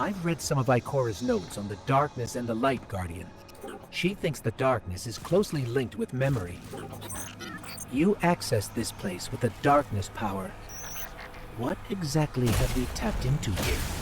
I've read some of Ikora's notes on the darkness and the light, Guardian. She thinks the darkness is closely linked with memory. You accessed this place with a darkness power. What exactly have we tapped into here?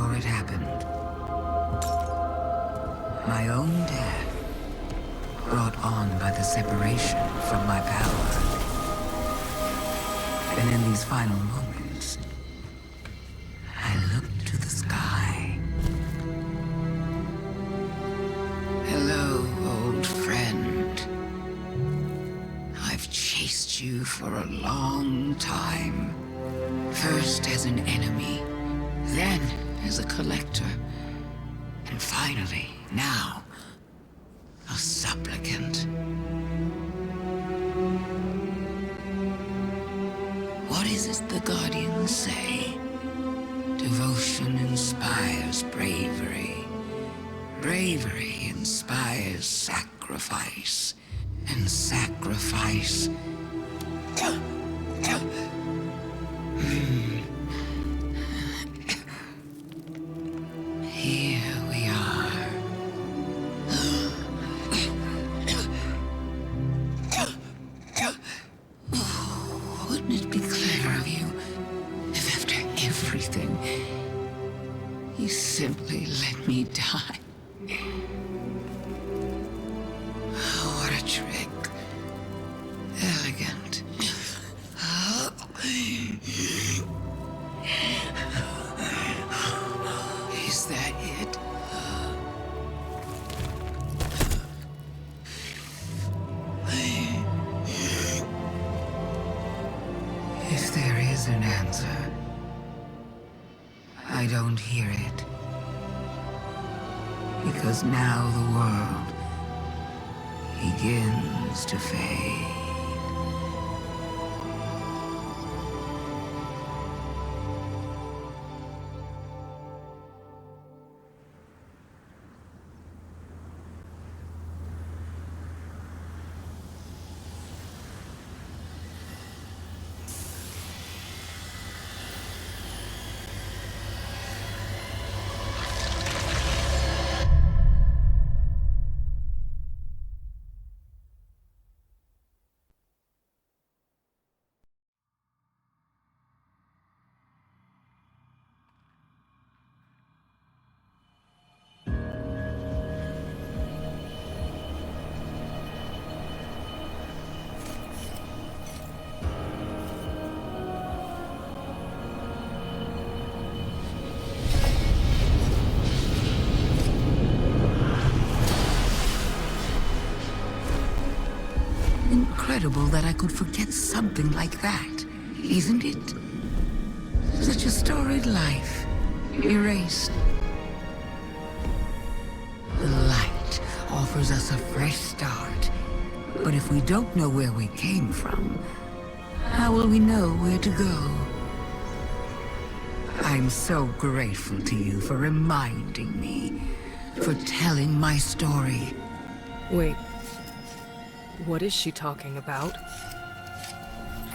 before it happened. My own death, brought on by the separation from my power. And in these final moments, I looked to the sky. Hello, old friend. I've chased you for a long time. First as an enemy, then as a collector, and finally, now, a supplicant. What is it the Guardians say? Devotion inspires bravery. Bravery inspires sacrifice. And sacrifice... Here we are. Wouldn't it be clever of you if after everything, you simply let me die? What a trick. Elegant. Is that it? If there is an answer, I don't hear it. Because now the world begins to fade. Incredible that I could forget something like that, isn't it? Such a storied life, erased. The light offers us a fresh start, but if we don't know where we came from, how will we know where to go? I'm so grateful to you for reminding me, for telling my story. Wait. What is she talking about?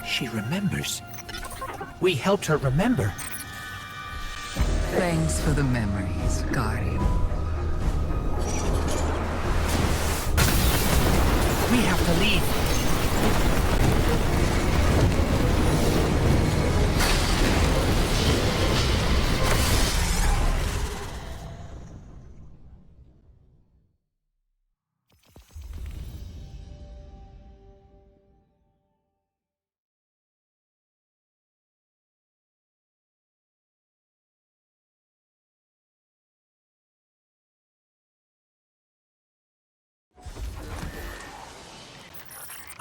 She remembers. We helped her remember. Thanks for the memories, Guardian. We have to leave.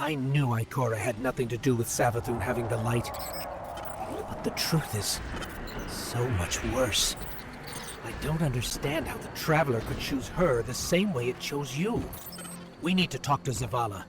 I knew Ikora had nothing to do with Savathun having the light. But the truth is so much worse. I don't understand how the Traveler could choose her the same way it chose you. We need to talk to Zavala.